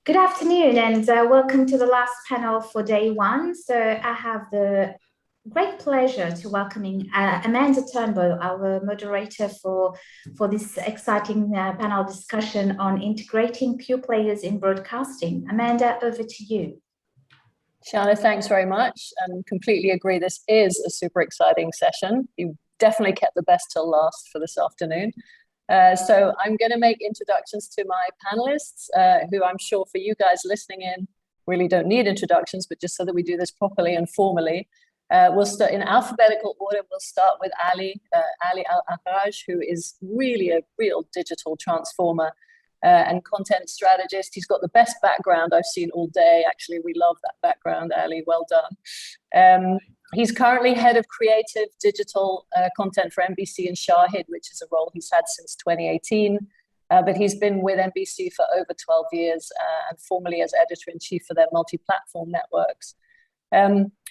Good afternoon and welcome to the last panel for day one. So I have the great pleasure to welcoming Amanda Turnbull, our moderator for this exciting panel discussion on integrating pure players in broadcasting. Amanda, over to you. Shana, thanks very much, and completely agree. This is a super exciting session. You definitely kept the best till last for this afternoon. So I'm going to make introductions to my panelists, who I'm sure for you guys listening in really don't need introductions, but just so that we do this properly and formally. We'll start in alphabetical order. We'll start with Ali Ahraj, who is really a real digital transformer and content strategist. He's got the best background I've seen all day. Actually, we love that background, Ali. Well done. He's currently head of creative digital content for NBC and Shahid, which is a role he's had since 2018. But he's been with NBC for over 12 years and formerly as editor-in-chief for their multi-platform networks.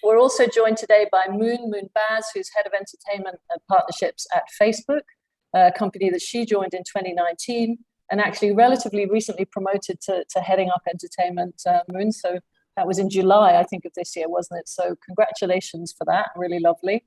We're also joined today by Moon Baz, who's head of entertainment and partnerships at Facebook, a company that she joined in 2019 and actually relatively recently promoted to heading up entertainment, Moon. So that was in July, I think, of this year, wasn't it? So congratulations for that, really lovely.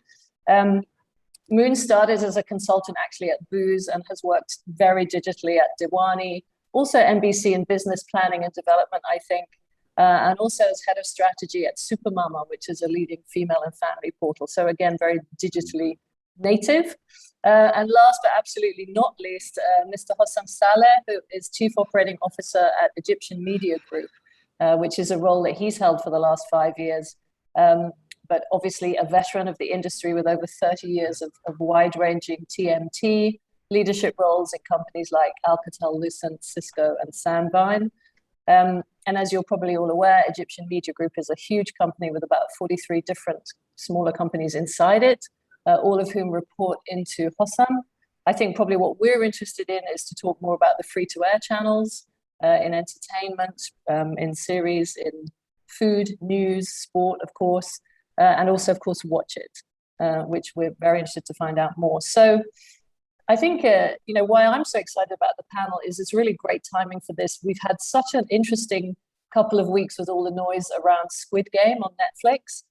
Moon started as a consultant actually at Booz and has worked very digitally at Diwani, also NBC in business planning and development, I think, and also as head of strategy at Supermama, which is a leading female and family portal. So again, very digitally native. And last but absolutely not least, Mr. Hossam Saleh, who is Chief Operating Officer at Egyptian Media Group, which is a role that he's held for the last 5 years. But obviously a veteran of the industry with over 30 years of wide-ranging TMT leadership roles in companies like Alcatel, Lucent, Cisco, and Sandvine. And as you're probably all aware, Egyptian Media Group is a huge company with about 43 different smaller companies inside it, all of whom report into Hossam. I think probably what we're interested in is to talk more about the free-to-air channels in entertainment, in series, in food, news, sport, of course, and also, of course, Watch It, which we're very interested to find out more. So I think, why I'm so excited about the panel is it's really great timing for this. We've had such an interesting couple of weeks with all the noise around Squid Game on Netflix,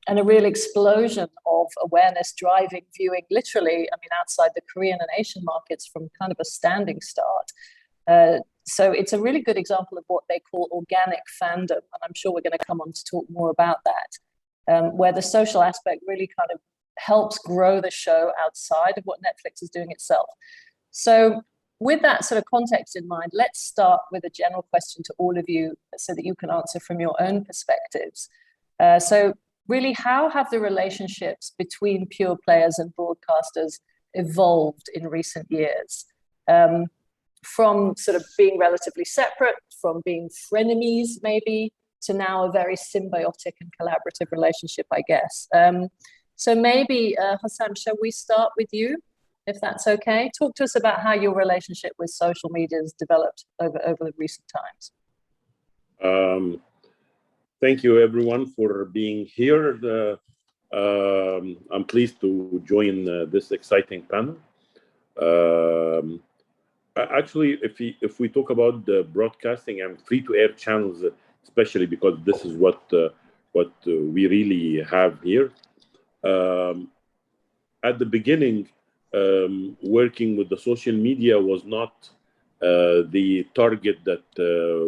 and a real explosion of awareness driving viewing, literally, I mean, outside the Korean and Asian markets from kind of a standing start. So it's a really good example of what they call organic fandom, and I'm sure we're going to come on to talk more about that, where the social aspect really kind of helps grow the show outside of what Netflix is doing itself. So with that sort of context in mind, let's start with a general question to all of you so that you can answer from your own perspectives. So really, how have the relationships between pure players and broadcasters evolved in recent years? From sort of being relatively separate, from being frenemies maybe, to now a very symbiotic and collaborative relationship, I guess. So maybe, Hossam, shall we start with you, if that's okay? Talk to us about how your relationship with social media has developed over the recent times. Thank you, everyone, for being here. I'm pleased to join this exciting panel. Actually, if we talk about the broadcasting and free-to-air channels, especially because this is what we really have here. At the beginning, working with the social media was not the target that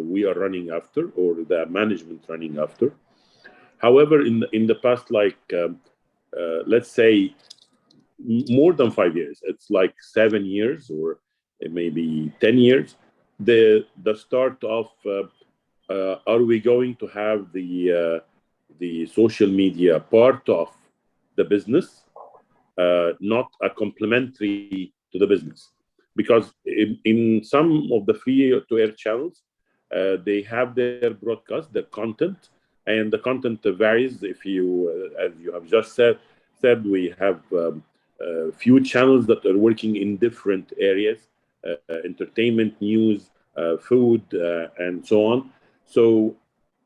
we are running after, or the management running after. However, in the past, like let's say more than 5 years, it's like 7 years or maybe 10 years, the start of are we going to have the social media part of the business, not a complementary to the business? Because in some of the free-to-air channels, they have their broadcast, their content, and the content varies. If you, as you have just said, we have few channels that are working in different areas, entertainment, news, food, and so on. So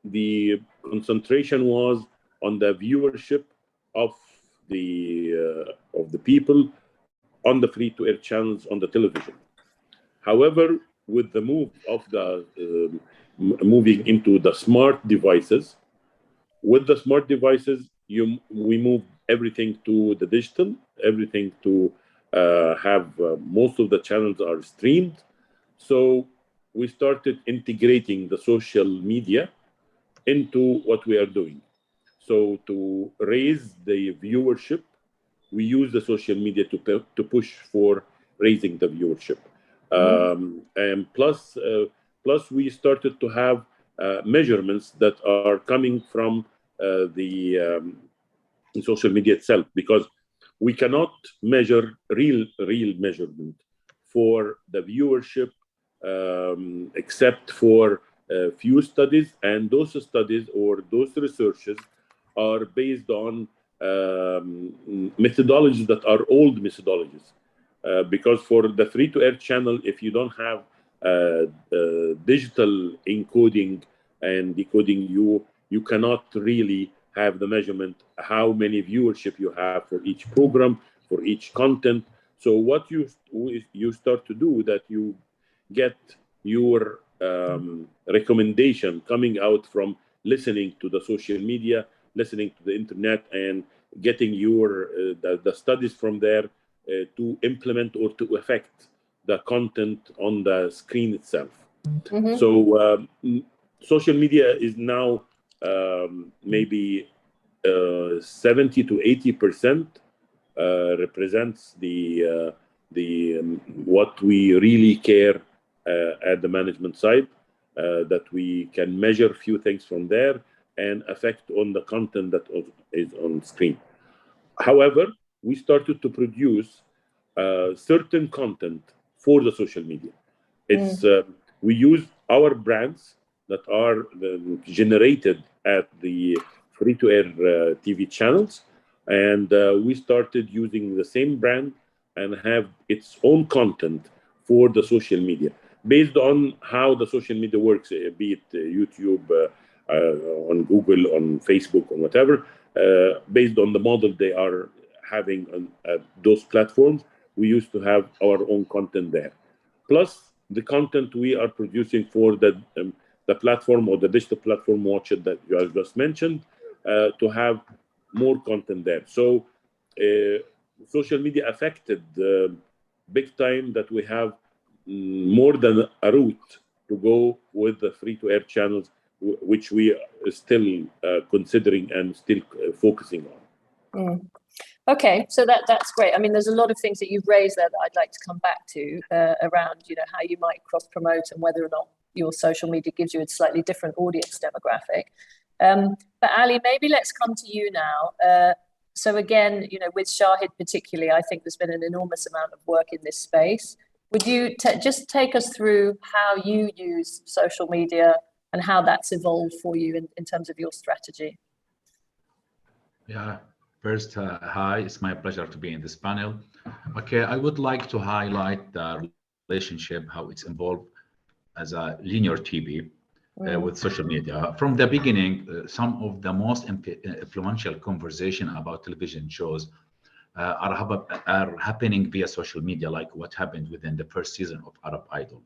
the concentration was on the viewership of the people on the free-to-air channels on the television. However, with the move of the moving into the smart devices, with the smart devices, we move everything to the digital, everything to have most of the channels are streamed. So we started integrating the social media into what we are doing. So to raise the viewership, we use the social media to push for raising the viewership. And plus we started to have measurements that are coming from the social media itself, because we cannot measure real measurement for the viewership except for a few studies, and those studies or those researches are based on methodologies that are old methodologies. Because for the free-to-air channel, if you don't have digital encoding and decoding, you cannot really have the measurement how many viewership you have for each program, for each content. So what you start to do, that you get your recommendation coming out from listening to the social media, listening to the internet, and getting your the studies from there to implement or to affect the content on the screen itself. So social media is now maybe 70 to 80% represents the what we really care at the management side, that we can measure few things from there and affect on the content that is on screen. However, we started to produce certain content for the social media. It's we use our brands that are generated at the free-to-air TV channels, and we started using the same brand and have its own content for the social media, based on how the social media works, be it YouTube, on Google, on Facebook, on whatever, based on the model they are having on those platforms. We used to have our own content there. Plus, the content we are producing for the platform or the digital platform Watch It that you have just mentioned, to have more content there. So social media affected big time that we have more than a route to go with the free-to-air channels, which we are still considering and still focusing on. Okay, so that's great. I mean, there's a lot of things that you've raised there that I'd like to come back to around, how you might cross-promote and whether or not your social media gives you a slightly different audience demographic. But Ali, maybe let's come to you now. So again, with Shahid particularly, I think there's been an enormous amount of work in this space. Would you just take us through how you use social media and how that's evolved for you in terms of your strategy? Yeah. First, hi, it's my pleasure to be in this panel. Okay, I would like to highlight the relationship, how it's involved as a linear TV with social media. From the beginning, some of the most influential conversation about television shows are happening via social media, like what happened within the first season of Arab Idol.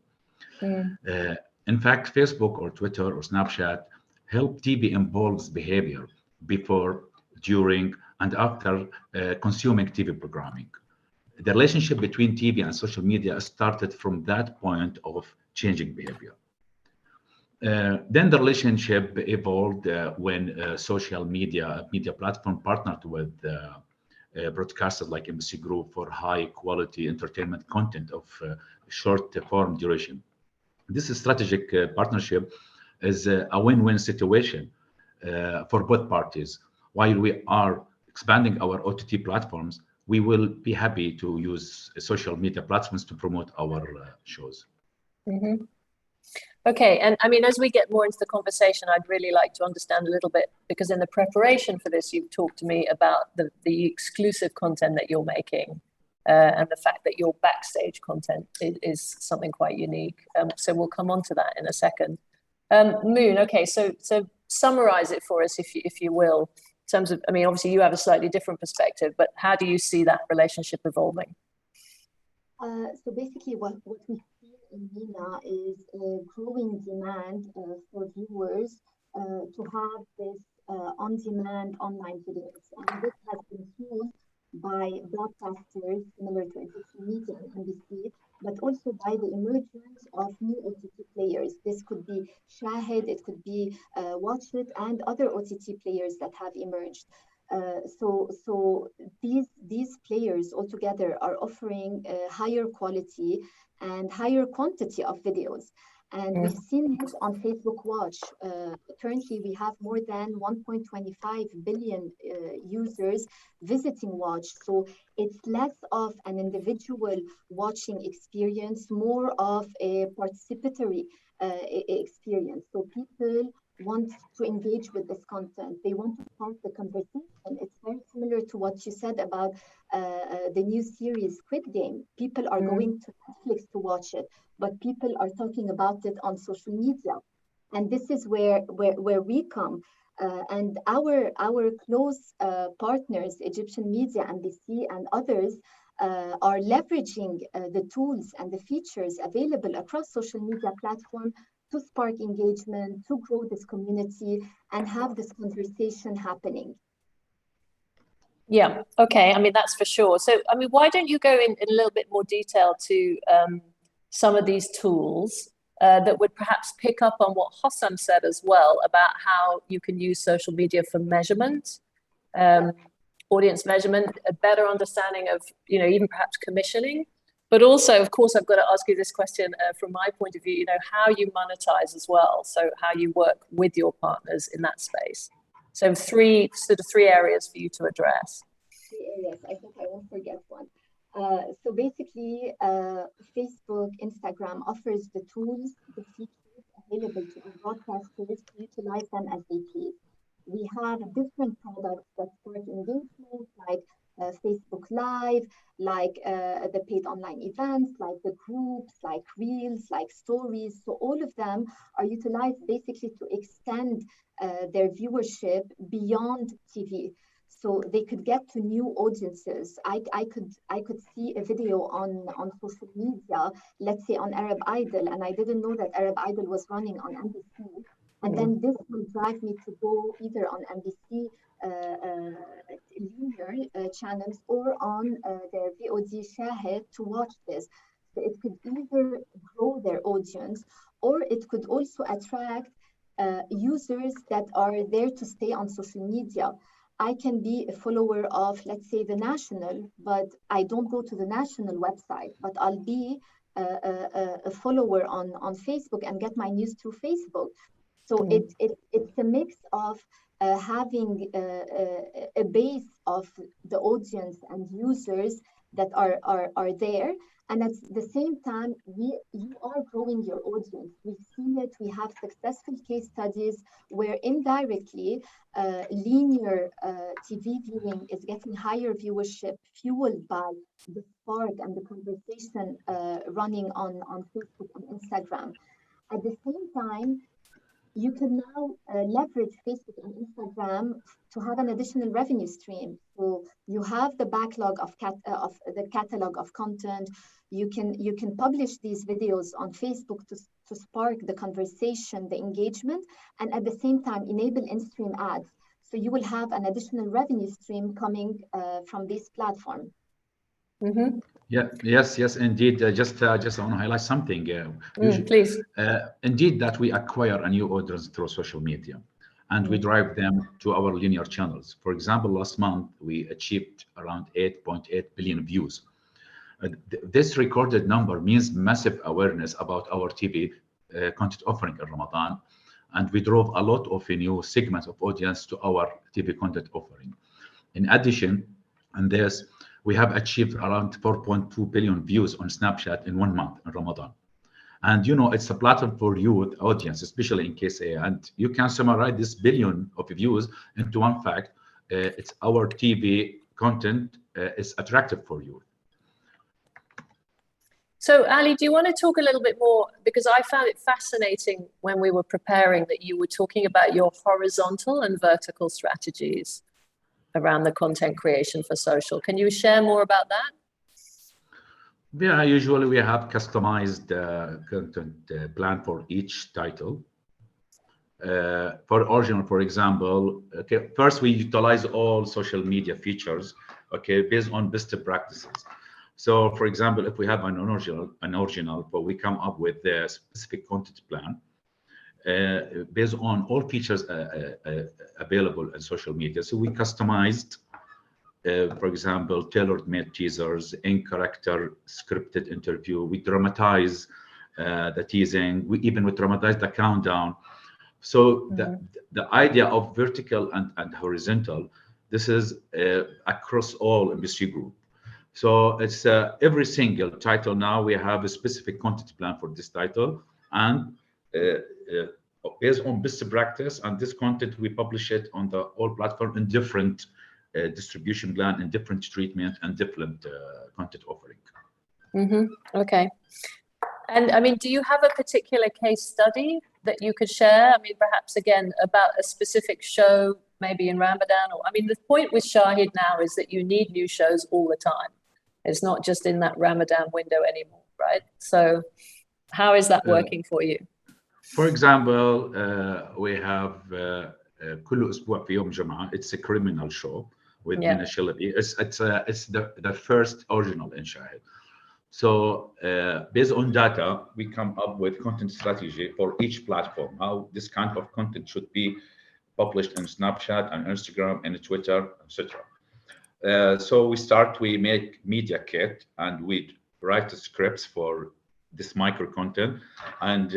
In fact, Facebook or Twitter or Snapchat help TV involves behavior before, during, and after consuming TV programming. The relationship between TV and social media started from that point of changing behavior. Then the relationship evolved when social media platform partnered with broadcasters like NBC Group for high quality entertainment content of short form duration. This strategic partnership is a win-win situation for both parties. While we are expanding our OTT platforms, we will be happy to use social media platforms to promote our shows. Okay, and I mean, as we get more into the conversation, I'd really like to understand a little bit, because in the preparation for this, you've talked to me about the exclusive content that you're making and the fact that your backstage content is something quite unique. So we'll come on to that in a second. Moon, okay, so summarize it for us, if you will. In terms of, I mean, obviously you have a slightly different perspective, but how do you see that relationship evolving? So basically what we see in MENA is a growing demand for viewers to have this on-demand online videos. And this has been fueled by broadcasters similar to Egyptian media and NBC, but also by the emergence of new OTT players. This could be Shahid, it could be Watch It, and other OTT players that have emerged. So these players altogether are offering higher quality and higher quantity of videos. And we've seen it on Facebook Watch. Currently, we have more than 1.25 billion users visiting Watch. So it's less of an individual watching experience, more of a participatory experience. So people want to engage with this content. They want to start the conversation. It's very similar to what you said about the new series Squid Game. People are going to Netflix to watch it, but people are talking about it on social media. And this is where we come. And our close partners, Egyptian media, NBC, and others, are leveraging the tools and the features available across social media platforms to spark engagement, to grow this community, and have this conversation happening. Yeah, okay. I mean, that's for sure. So, I mean, why don't you go in a little bit more detail to some of these tools that would perhaps pick up on what Hossam said as well about how you can use social media for measurement, audience measurement, a better understanding of, you know, even perhaps commissioning. But also, of course, I've got to ask you this question from my point of view, you know, how you monetize as well. So how you work with your partners in that space. So three areas for you to address. 3 areas. I think I won't forget one. So basically, Facebook, Instagram offers the tools, the features available to our broadcasters to utilize them as they please. We have different products that spark engagement, like Facebook Live, like the paid online events, like the groups, like Reels, like Stories. So all of them are utilized basically to extend their viewership beyond TV. So they could get to new audiences. I could see a video on social media, let's say on Arab Idol, and I didn't know that Arab Idol was running on NBC. And then this will drive me to go either on NBC linear channels or on their VOD Shahid to watch this. So it could either grow their audience, or it could also attract users that are there to stay on social media. I can be a follower of, let's say, the National, but I don't go to the National website, but I'll be a follower on Facebook and get my news through Facebook. So it's a mix of having a base of the audience and users that are there. And at the same time, you are growing your audience. We've seen it. We have successful case studies where indirectly linear TV viewing is getting higher viewership fueled by the spark and the conversation running on Facebook and Instagram. At the same time, you can now leverage Facebook and Instagram to have an additional revenue stream. So you have the backlog of the catalog of content. You can publish these videos on Facebook to spark the conversation, the engagement, and at the same time enable in-stream ads. So you will have an additional revenue stream coming from this platform. Mm-hmm. Yeah, yes, indeed. Just I want to highlight something. Please. Indeed, that we acquire a new audience through social media, and we drive them to our linear channels. For example, last month we achieved around 8.8 billion views. This recorded number means massive awareness about our TV content offering in Ramadan, and we drove a lot of new segments of audience to our TV content offering. In addition, and this, we have achieved around 4.2 billion views on Snapchat in 1 month in Ramadan. And you know, it's a platform for youth audience, especially in KSA. And you can summarize this billion of views into one fact. It's our TV content is attractive for youth. So Ali, do you want to talk a little bit more? Because I found it fascinating when we were preparing that you were talking about your horizontal and vertical strategies around the content creation for social. Can you share more about that? Yeah, usually we have customized content plan for each title. For original, for example, okay, first we utilize all social media features, okay, based on best practices. So, for example, if we have an original, but we come up with a specific content plan based on all features available in social media. So we customized, for example, tailored-made teasers, in-character scripted interview. We dramatize the teasing. We dramatize the countdown. So the idea of vertical and horizontal, this is across all industry group. So it's every single title now we have a specific content plan for this title, and based on best practice, and this content we publish it on the all platform in different distribution plan and different treatment and different content offering. Okay. And I mean, do you have a particular case study that you could share? I mean, perhaps again about a specific show, maybe in Ramadan, or I mean, the point with Shahid now is that you need new shows all the time. It's not just in that Ramadan window anymore, right? So how is that working for you? For example, we have كل أسبوع في يوم جمعة. It's a criminal show with Mina Shilabi. It's the first original in Shahid. So based on data, we come up with content strategy for each platform, how this kind of content should be published in Snapchat and Instagram and Twitter, etc. So we make media kit and we write the scripts for this micro content, and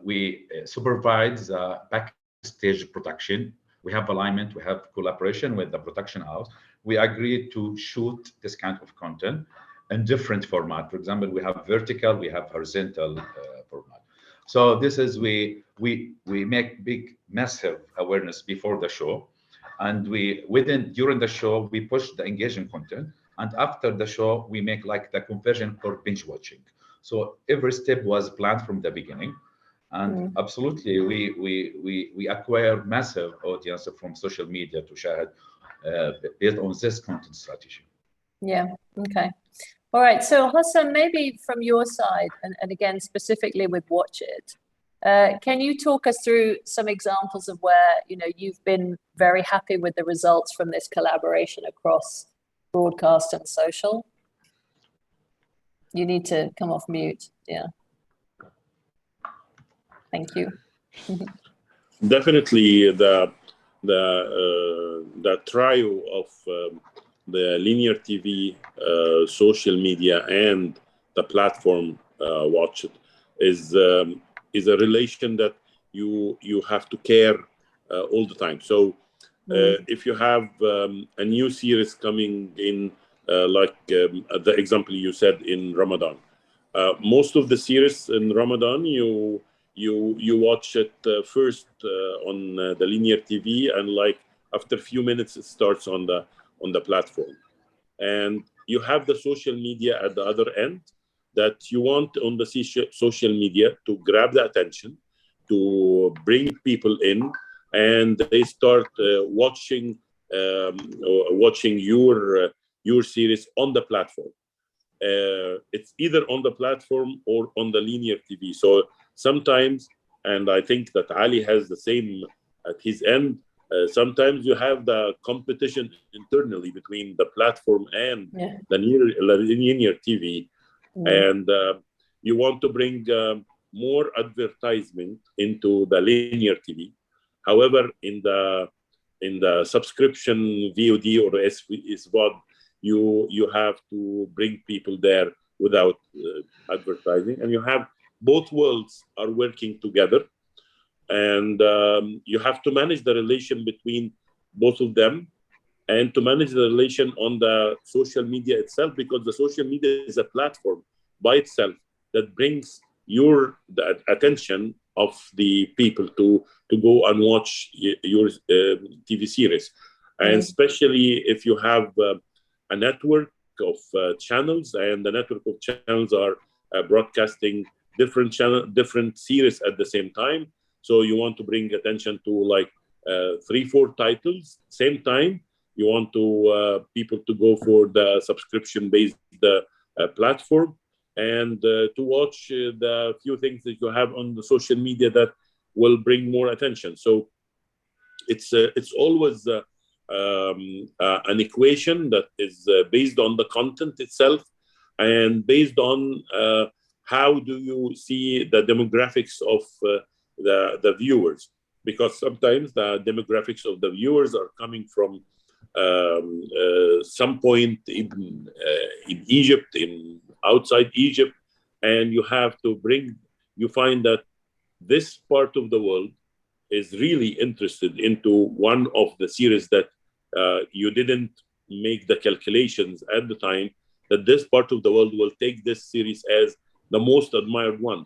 we supervise backstage production. We have alignment, we have collaboration with the production house. We agreed to shoot this kind of content in different format. For example, we have vertical, we have horizontal format. So this is we make big, massive awareness before the show, and during the show we push the engaging content, and after the show we make like the conversion for binge watching. So every step was planned from the beginning, and absolutely we acquire massive audience from social media to Shahid based on this content strategy. Yeah. Okay. All right. So Hassan, maybe from your side, and again specifically with Watch It, can you talk us through some examples of where you've been very happy with the results from this collaboration across broadcast and social? You need to come off mute. Yeah. Thank you. Definitely, the trio of the linear TV, social media, and the platform Watch It is a relation that you have to care all the time. So if you have a new series coming in, like the example you said in Ramadan, most of the series in Ramadan you watch it first on the linear TV, and like after a few minutes it starts on the platform, and you have the social media at the other end that you want on the social media to grab the attention, to bring people in, and they start watching your series on the platform. It's either on the platform or on the linear TV. So sometimes, and I think that Ali has the same at his end, sometimes you have the competition internally between the platform and the linear TV, and you want to bring more advertisement into the linear TV. However, in the subscription VOD or SVOD, you have to bring people there without advertising, and you have both worlds are working together, and you have to manage the relation between both of them, and to manage the relation on the social media itself, because the social media is a platform by itself that brings the attention of the people to go and watch your TV series, and especially if you have a network of channels, and the network of channels are broadcasting different series at the same time. So you want to bring attention to like 3-4 titles same time. You want to people to go for the subscription based platform. and to watch the few things that you have on the social media that will bring more attention. So it's always an equation that is based on the content itself and based on how do you see the demographics of the viewers, because sometimes the demographics of the viewers are coming from some point in Egypt, in outside Egypt, and you find that this part of the world is really interested into one of the series that you didn't make the calculations at the time that this part of the world will take this series as the most admired one.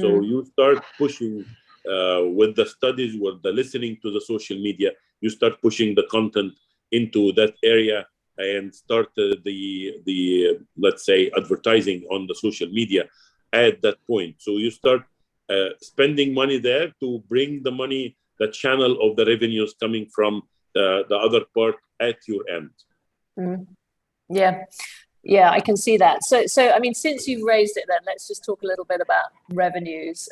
So you start pushing with the studies, with the listening to the social media, you start pushing the content into that area and start the let's say advertising on the social media at that point. So you start spending money there to bring the money, the channel of the revenues coming from the other part at your end. Yeah, I can see that. So I mean, since you've raised it, then let's just talk a little bit about revenues.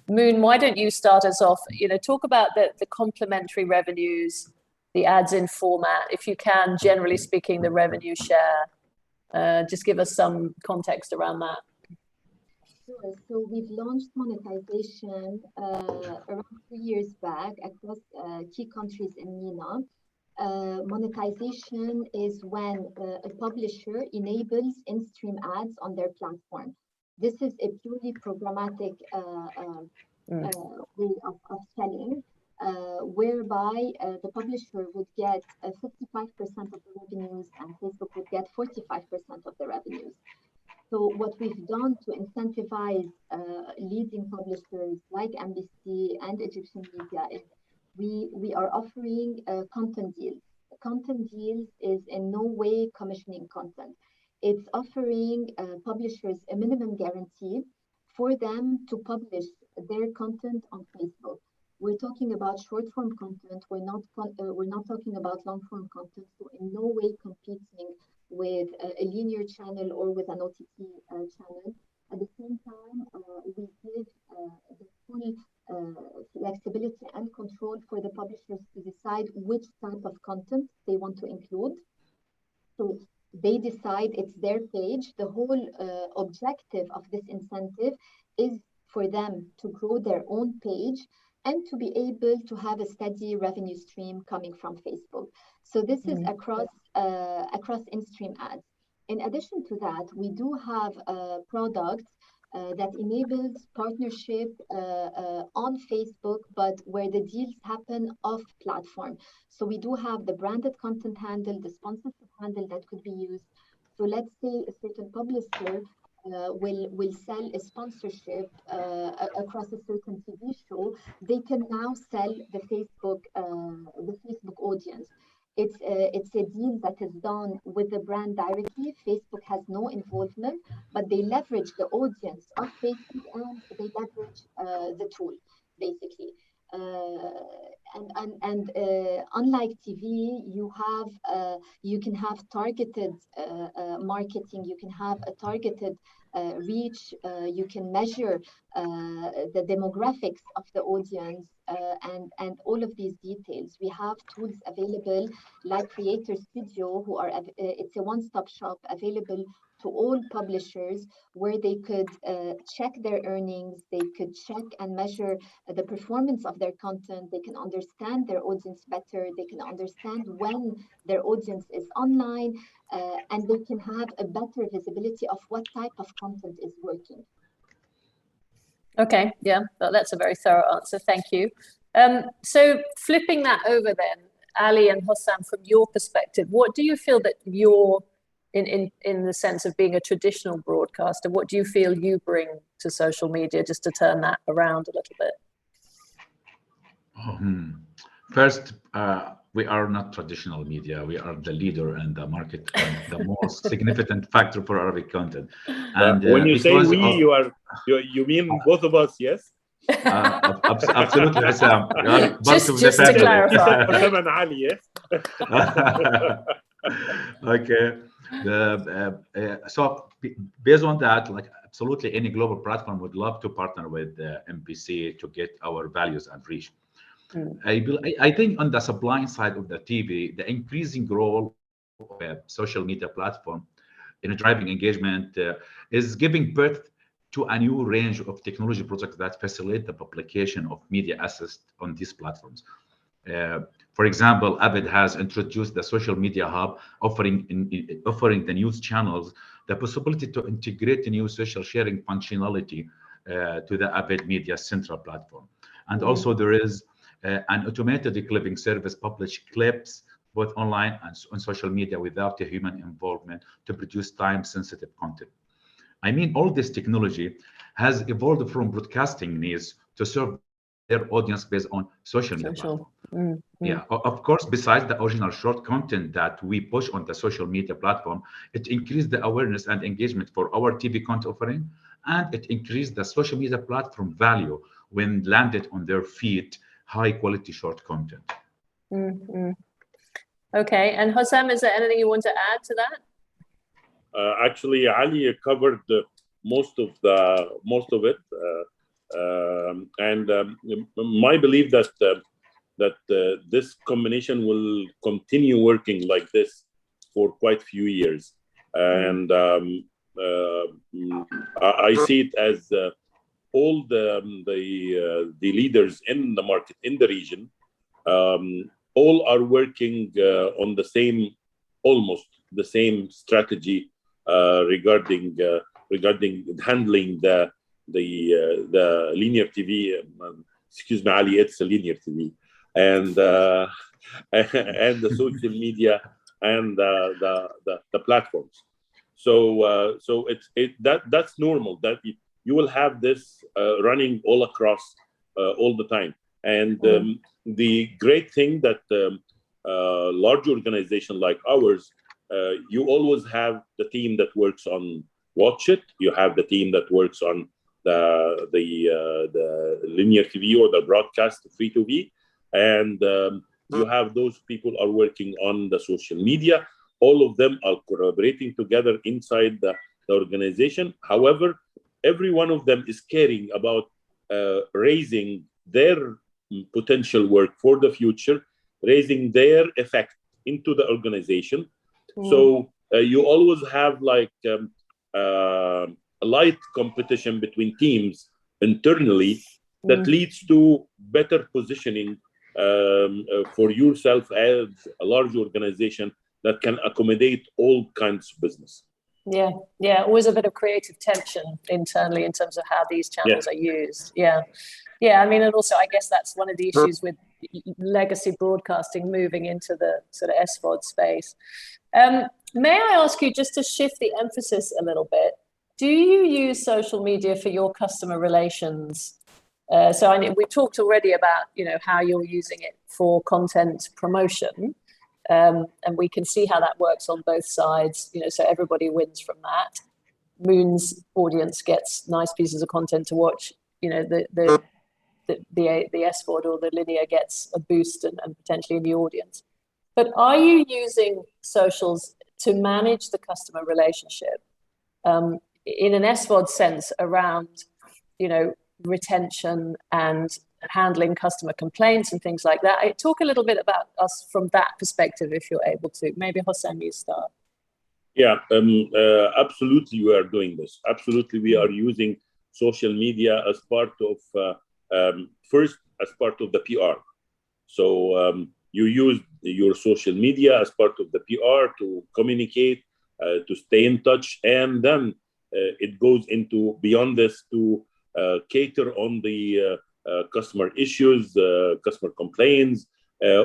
Moon, why don't you start us off? Talk about the complementary revenues, the ads in format, if you can, generally speaking, the revenue share. Just give us some context around that. Sure. So we've launched monetization around 3 years back across key countries in MENA. Monetization is when a publisher enables in-stream ads on their platform. This is a purely programmatic way of selling, whereby the publisher would get 55% of the revenues and Facebook would get 45% of the revenues. So what we've done to incentivize leading publishers like MBC and Egyptian Media is we are offering content deals. Content deals is in no way commissioning content. It's offering publishers a minimum guarantee for them to publish their content on Facebook. We're talking about short-form content. We're not talking about long-form content. So in no way competing with a linear channel or with an OTT channel. At the same time, we give the full flexibility and control for the publishers to decide which type of content they want to include. So they decide, it's their page. The whole objective of this incentive is for them to grow their own page and to be able to have a steady revenue stream coming from Facebook. So this is across in-stream ads. In addition to that, we do have products that enables partnership on Facebook, but where the deals happen off platform. So we do have the branded content handle, the sponsorship handle that could be used. So let's say a certain publisher will sell a sponsorship across a certain TV show. They can now sell the Facebook audience. It's a deal that is done with the brand directly. Facebook has no involvement, but they leverage the audience of Facebook and they leverage the tool basically. And unlike TV, you can have targeted marketing. You can have a targeted reach. You can measure the demographics of the audience and all of these details. We have tools available like Creator Studio, it's a one-stop shop available to all publishers where they could check their earnings, they could check and measure the performance of their content, they can understand their audience better, they can understand when their audience is online, and they can have a better visibility of what type of content is working. Okay, yeah, well, that's a very thorough answer. Thank you. So flipping that over then, Ali and Hossam, from your perspective, what do you feel that you're, in the sense of being a traditional broadcaster, what do you feel you bring to social media, just to turn that around a little bit? First, we are not traditional media. We are the leader in the market and the most significant factor for Arabic content. And when you say we, you mean both of us, yes? Absolutely, Hossam. Just to clarify. Hossam and Ali, yes? Okay. So based on that, like absolutely any global platform would love to partner with MPC to get our values and reach. I think on the supply side of the TV, the increasing role of a social media platform in driving engagement is giving birth to a new range of technology products that facilitate the publication of media assets on these platforms. For example, Avid has introduced the social media hub, offering the news channels the possibility to integrate the new social sharing functionality to the Avid Media Central platform. And also there is an automated clipping service publish clips both online and on social media without a human involvement to produce time-sensitive content. I mean, all this technology has evolved from broadcasting needs to serve their audience based on social media platform. Yeah, of course, besides the original short content that we push on the social media platform, it increased the awareness and engagement for our TV content offering, and it increased the social media platform value when landed on their feed high quality short content. Okay, and Hossam, is there anything you want to add to that? Actually, Ali covered most of it, and my belief that this combination will continue working like this for quite a few years, and I see it as all the leaders in the market in the region all are working on the same, almost the same strategy regarding handling the linear TV. Excuse me, Ali, it's a linear TV, and and the social media and the platforms. So that's normal that you will have this running all across all the time. And the great thing that large organization like ours, you always have the team that works on watch it. You have the team that works on the linear TV or the broadcast free TV, and you have those people are working on the social media. All of them are collaborating together inside the organization. However, every one of them is caring about raising their potential work for the future, raising their effect into the organization. So you always have like a light competition between teams internally that leads to better positioning for yourself as a large organization that can accommodate all kinds of business. Yeah, always a bit of creative tension internally in terms of how these channels are used. I mean, and also I guess that's one of the issues with legacy broadcasting moving into the sort of SVOD space. May I ask you, just to shift the emphasis a little bit, do you use social media for your customer relations? So we talked already about, how you're using it for content promotion, and we can see how that works on both sides, so everybody wins from that. Moon's audience gets nice pieces of content to watch, the SVOD or the linear gets a boost and potentially in the audience. But are you using socials to manage the customer relationship in an SVOD sense around, retention and handling customer complaints and things like that? Talk a little bit about us from that perspective, if you're able to. Maybe Hossam, you start. Yeah, absolutely, we are doing this. Absolutely, we are using social media as part of first as part of the PR. So you use your social media as part of the PR to communicate, to stay in touch, and then it goes into beyond this to cater on the customer issues, customer complaints,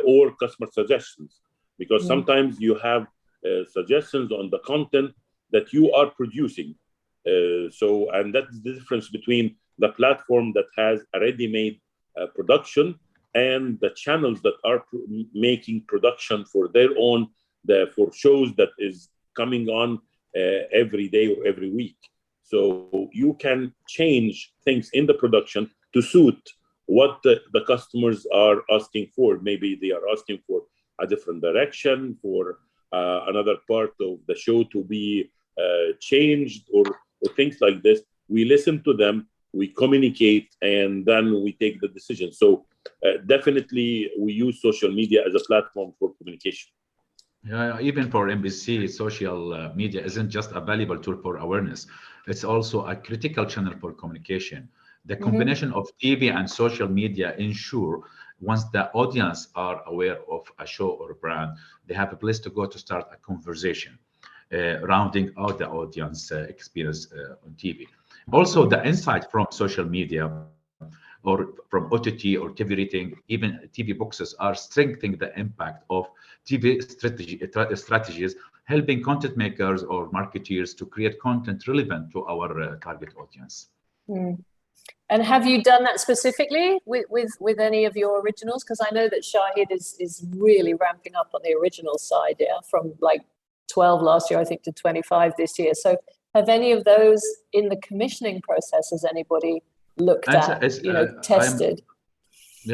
or customer suggestions, because sometimes you have suggestions on the content that you are producing. And that's the difference between the platform that has a ready-made production and the channels that are making production for their own, for shows that is coming on every day or every week. So you can change things in the production to suit what the customers are asking for. Maybe they are asking for a different direction, for another part of the show to be changed or things like this, we listen to them, we communicate, and then we take the decision. So definitely we use social media as a platform for communication. Yeah, even for MBC, social media isn't just a valuable tool for awareness. It's also a critical channel for communication. The combination of TV and social media ensure once the audience are aware of a show or a brand, they have a place to go to start a conversation, rounding out the audience experience on TV. Also, the insight from social media or from OTT or TV rating, even TV boxes are strengthening the impact of TV strategies, helping content makers or marketeers to create content relevant to our target audience. And have you done that specifically with any of your originals? Because I know that Shahid is really ramping up on the original side, yeah, from like 12 last year, I think, to 25 this year. So have any of those in the commissioning process, has anybody looked at, tested?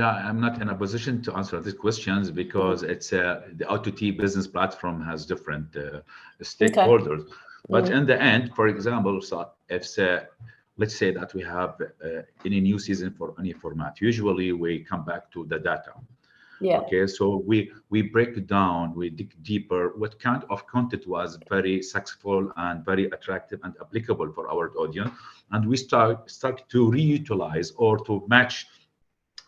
I'm not in a position to answer these questions because it's the OTT business platform has different stakeholders. But in the end, for example, so if let's say that we have any new season for any format, usually we come back to the data. Okay, so we break it down, we dig deeper, what kind of content was very successful and very attractive and applicable for our audience, and we start to reutilize or to match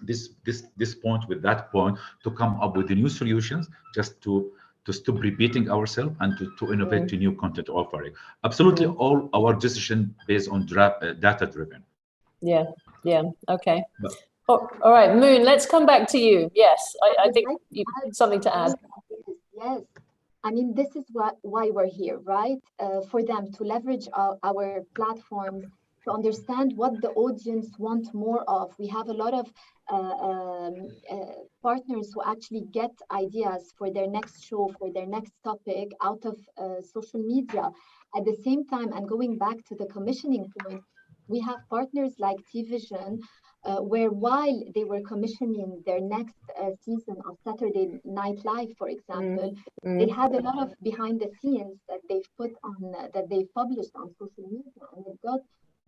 this point with that point to come up with the new solutions, just to stop repeating ourselves and to innovate to new content offering. Absolutely, all our decision based on data driven. Okay. All right, Moon, let's come back to you. Yes, I think you something to add. Yes, I mean, this is why we're here, right? For them to leverage our platforms, to understand what the audience want more of. We have a lot of partners who actually get ideas for their next show, for their next topic out of social media. At the same time, and going back to the commissioning point, we have partners like TVision, where while they were commissioning their next season of Saturday Night Live, for example, they had a lot of behind the scenes that they've put on, that they've published on social media, and they've got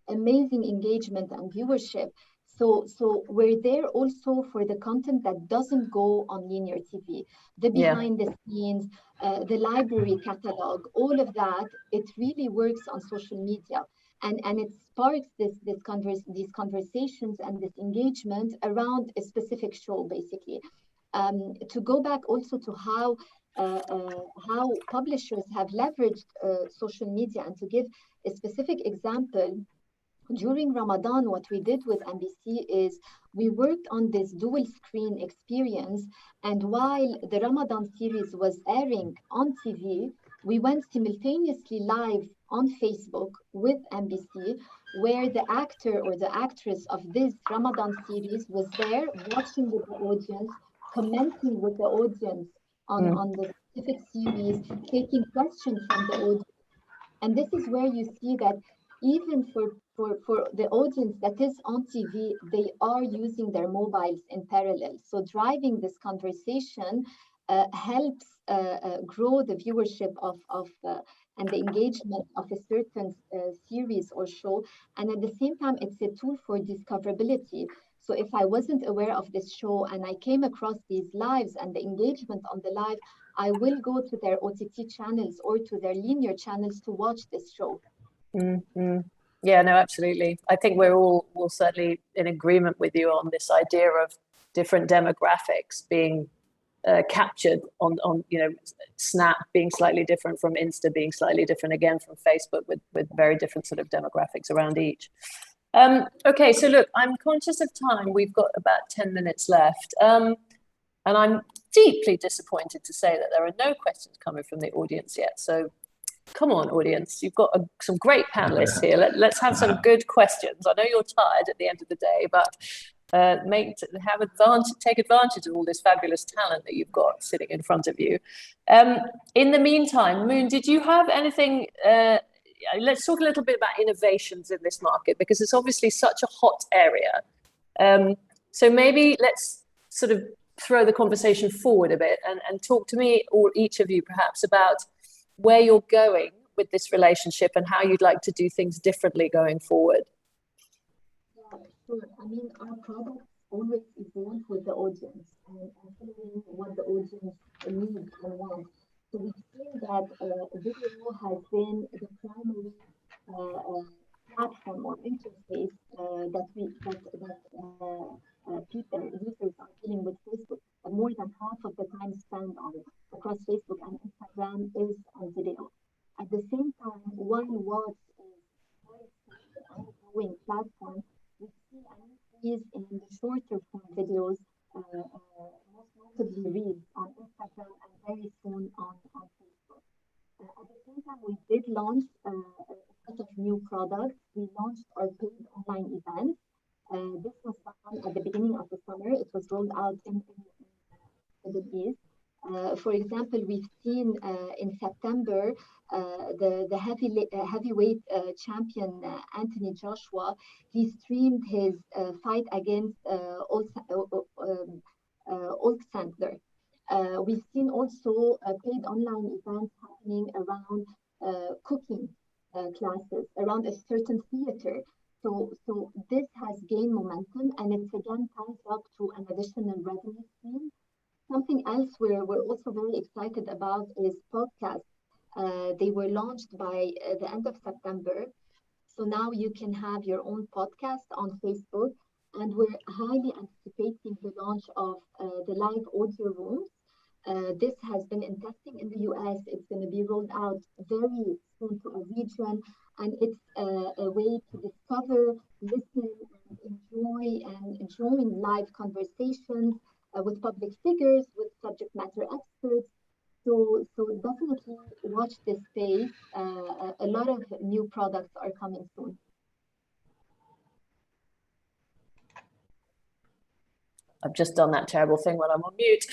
amazing engagement and viewership. So we're there also for the content that doesn't go on linear TV, the behind the scenes, the library catalog, all of that. It really works on social media. And it sparks these conversations and this engagement around a specific show, basically. To go back also to how publishers have leveraged social media, and to give a specific example, during Ramadan, what we did with MBC is we worked on this dual screen experience. And while the Ramadan series was airing on TV, we went simultaneously live on Facebook with MBC, where the actor or the actress of this Ramadan series was there watching with the audience, commenting with the audience on the specific series, taking questions from the audience. And this is where you see that even for the audience that is on TV, they are using their mobiles in parallel. So driving this conversation helps grow the viewership of and the engagement of a certain series or show. And at the same time, it's a tool for discoverability. So if I wasn't aware of this show and I came across these lives and the engagement on the live, I will go to their OTT channels or to their linear channels to watch this show. Yeah, no, absolutely. I think we're all certainly in agreement with you on this idea of different demographics being captured on Snap being slightly different from Insta, being slightly different again from Facebook, with very different sort of demographics around each. Okay, so look, I'm conscious of time. We've got about 10 minutes left. And I'm deeply disappointed to say that there are no questions coming from the audience yet. So come on, audience, you've got some great panelists here. Let's have some good questions. I know you're tired at the end of the day, but take advantage of all this fabulous talent that you've got sitting in front of you. In the meantime, Moon, did you have anything? Let's talk a little bit about innovations in this market, because it's obviously such a hot area. So maybe let's sort of throw the conversation forward a bit and talk to me, or each of you perhaps, about where you're going with this relationship and how you'd like to do things differently going forward. Yeah, sure. I mean, our products always evolve with the audience and following what the audience needs and wants. So we've seen that video has been the primary platform or interface that people, users are dealing with Facebook. More than half of the time spent on across Facebook and Instagram is on video. At the same time, while Watch is very small and growing platform, we see an increase in the shorter form videos, most notably Reels on Instagram and very soon on Facebook. At the same time, we did launch a set of new products. We launched our paid online events. This was done at the beginning of the summer. It was rolled out in the Middle East. For example, we've seen in September the heavyweight champion Anthony Joshua. He streamed his fight against Sandler. We've seen also paid online events happening around cooking classes, around a certain theater. So this has gained momentum, and it's again ties up to an additional revenue stream. Something else we're also very excited about is podcasts. They were launched by the end of September. So now you can have your own podcast on Facebook, and we're highly anticipating the launch of the live audio rooms. This has been in testing in the US. It's going to be rolled out very soon to a region, and it's a way to discover, listen, and join live conversations with public figures, with subject matter experts. So definitely watch this space. A lot of new products are coming soon. I've just done that terrible thing when I'm on mute.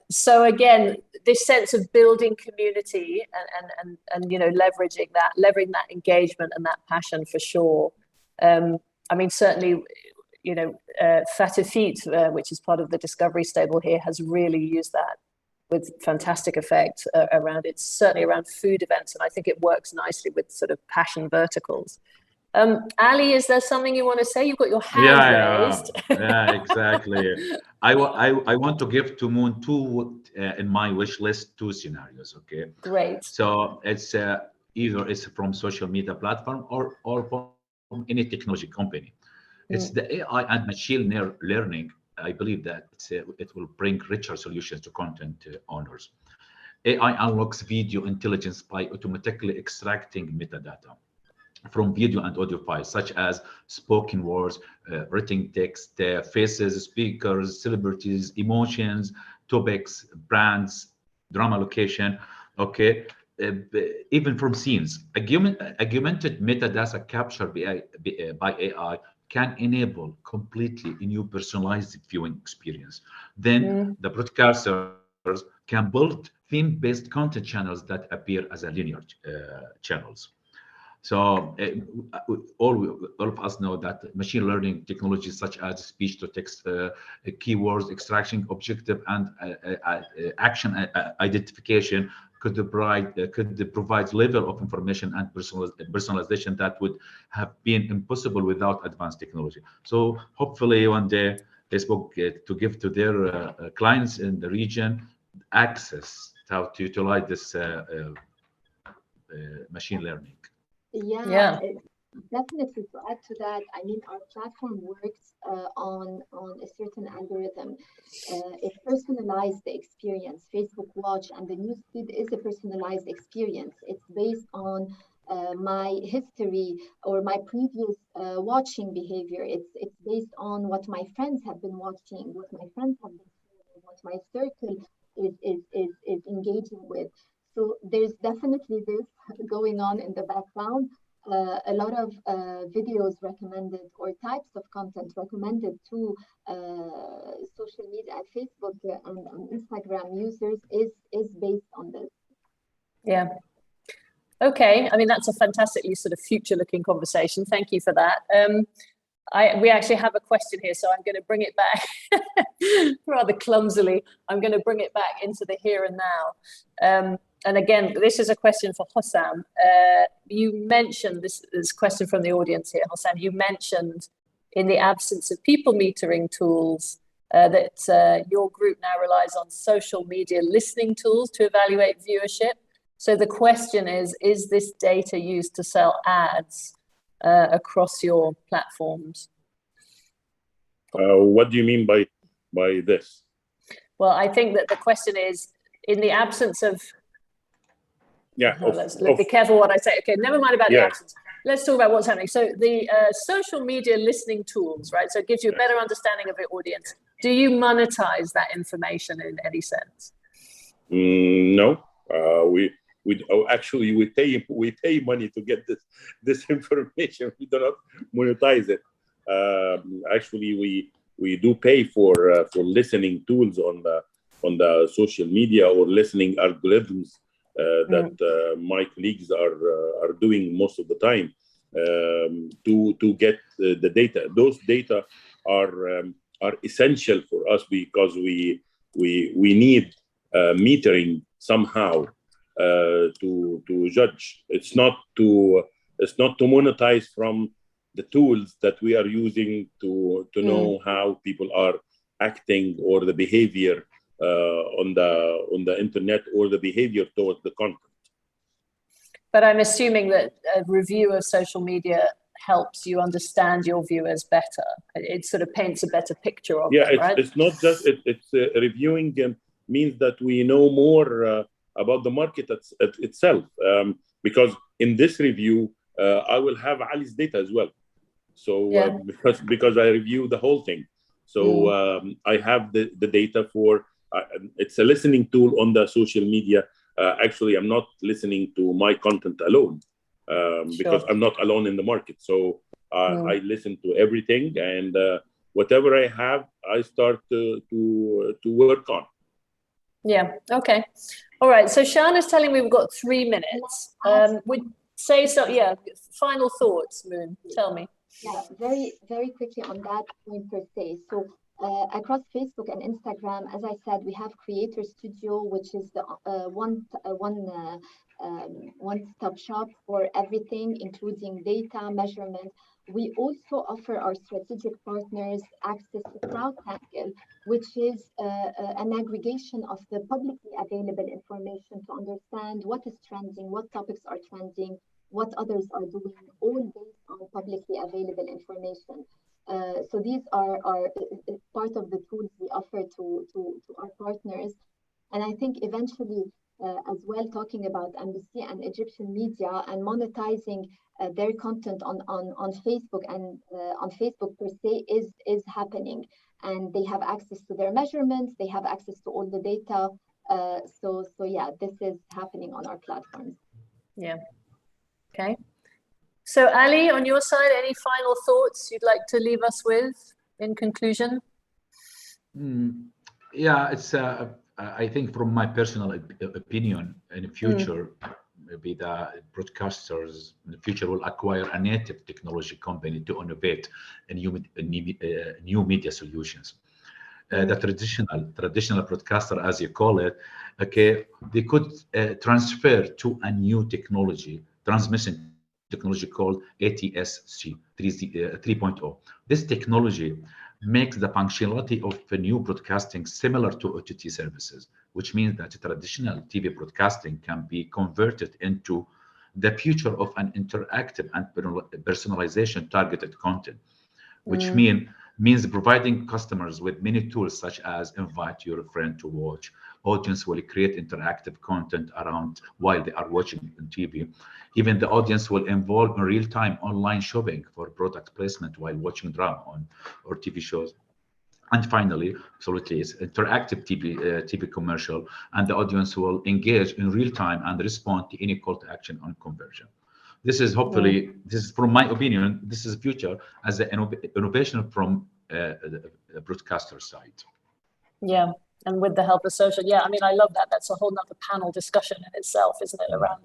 So again, this sense of building community and you know, leveraging that engagement and that passion for sure. I mean, certainly, you know, Fatifit, which is part of the Discovery stable here, has really used that with fantastic effect around it, certainly around food events. And I think it works nicely with sort of passion verticals. Ali, is there something you want to say? You've got your hand raised. Yeah, exactly. I want to give to Moon two in my wish list, two scenarios. Okay. Great. So it's either it's from social media platform or from any technology company. It's the AI and machine learning. I believe that it will bring richer solutions to content owners. AI unlocks video intelligence by automatically extracting metadata from video and audio files, such as spoken words, written text, faces, speakers, celebrities, emotions, topics, brands, drama location, okay, even from scenes. Augmented metadata captured by AI can enable completely a new personalized viewing experience. Then the broadcasters can build theme-based content channels that appear as a linear channels. So all of us know that machine learning technologies such as speech-to-text, keywords extraction, objective, and action identification could provide level of information and personalization that would have been impossible without advanced technology. So hopefully one day Facebook to give to their clients in the region access how to utilize this machine learning. Yeah, definitely. To add to that, I mean, our platform works on a certain algorithm. It personalized the experience. Facebook Watch and the newsfeed is a personalized experience. It's based on my history or my previous watching behavior. It's based on what my friends have been watching, what my friends have been sharing, what my circle is engaging with. So there's definitely this going on in the background. A lot of videos recommended or types of content recommended to social media, Facebook and Instagram users is based on this. Yeah. Okay. I mean, that's a fantastically sort of future-looking conversation. Thank you for that. We actually have a question here, so I'm going to bring it back rather clumsily. I'm going to bring it back into the here and now. and again, this is a question for Hossam. You mentioned, this is a question from the audience here, Hossam, you mentioned in the absence of people metering tools, that your group now relies on social media listening tools to evaluate viewership. So the question is this data used to sell ads across your platforms? What do you mean by this? Well, I think that the question is, in the absence of... let's be careful what I say. Okay, never mind about the absence. Let's talk about what's happening. So the social media listening tools, right? So it gives you a better understanding of your audience. Do you monetize that information in any sense? No, actually we pay money to get this information. We do not monetize it. Actually, we do pay for listening tools on the social media, or listening algorithms that my colleagues are doing most of the time to get the data. Those data are essential for us, because we need metering somehow to judge. It's not to monetize from the tools that we are using to know how people are acting, or the behavior on the internet, or the behavior towards the content. But I'm assuming that a review of social media helps you understand your viewers better. It sort of paints a better picture of them, right? It's not just, it's reviewing means that we know more about the market itself. Because in this review, I will have Ali's data as well. So because I review the whole thing. So I have the data for, it's a listening tool on the social media. Actually, I'm not listening to my content alone. Because I'm not alone in the market. So I listen to everything, and whatever I have, I start to work on. Yeah, okay. All right, so Shan is telling me we've got 3 minutes. Would say so, final thoughts, Moon, tell me. Yeah, very, very quickly on that point per se. So across Facebook and Instagram, as I said, we have Creator Studio, which is the one-stop shop for everything, including data measurement. We also offer our strategic partners access to CrowdTangle, which is an aggregation of the publicly available information to understand what is trending, what topics are trending, what others are doing, all based on publicly available information. So these are part of the tools we offer to our partners. And I think eventually, as well, talking about embassy and Egyptian media and monetizing their content on Facebook and on Facebook per se is happening. And they have access to their measurements, they have access to all the data. So yeah, this is happening on our platforms. Yeah, okay. So Ali, on your side, any final thoughts you'd like to leave us with in conclusion? Yeah, it's I think from my personal opinion, in the future, maybe the broadcasters in the future will acquire a native technology company to innovate in new media solutions. The traditional broadcaster, as you call it, okay, they could transfer to a new technology, transmission technology called ATSC 3.0. This technology makes the functionality of a new broadcasting similar to OTT services, which means that traditional TV broadcasting can be converted into the future of an interactive and personalization targeted content, which means providing customers with many tools such as invite your friend to watch. Audience will create interactive content around while they are watching on TV. Even the audience will involve in real-time online shopping for product placement while watching drama or TV shows. And finally, absolutely, it's interactive TV commercial, and the audience will engage in real time and respond to any call to action on conversion. This is hopefully, this is from my opinion, this is the future as an innovation from the broadcaster side. Yeah, and with the help of social, yeah, I mean, I love that. That's a whole nother panel discussion in itself, isn't it? Around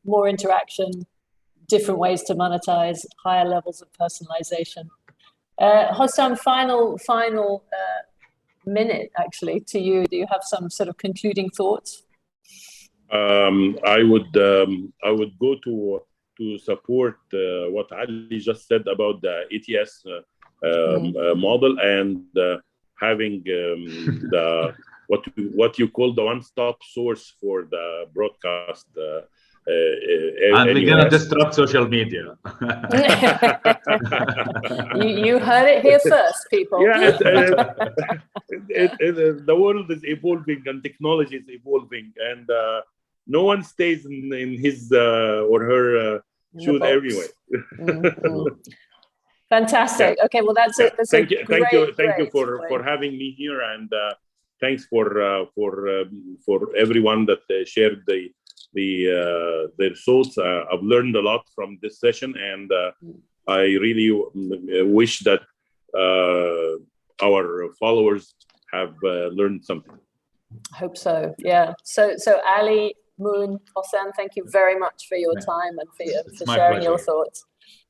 more interaction, different ways to monetize, higher levels of personalization. Hossam, final minute actually to you. Do you have some sort of concluding thoughts? I would go to support what Ali just said about the ATS model and having the what you call the one-stop source for the broadcast. And we're gonna disrupt social media. You heard it here first, people. Yeah, the world is evolving and technology is evolving, and no one stays in his or her shoes everywhere. Fantastic. Okay, well that's it. Thank you for having me here, and thanks for everyone that shared their thoughts. I've learned a lot from this session, and I really wish that our followers have learned something. I hope so. Yeah. So Ali, Moon, Hossein, thank you very much for your time and for sharing your thoughts.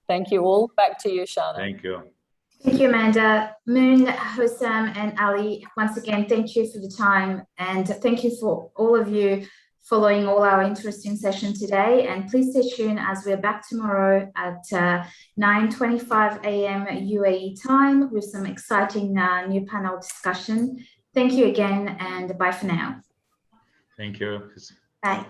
Thank you all. Back to you, Shana. Thank you. Thank you, Amanda. Moon, Hossein, and Ali, once again, thank you for the time, and thank you for all of you following all our interesting session today. And please stay tuned as we're back tomorrow at 9:25 a.m. UAE time with some exciting new panel discussion. Thank you again, and bye for now. Thank you. Bye.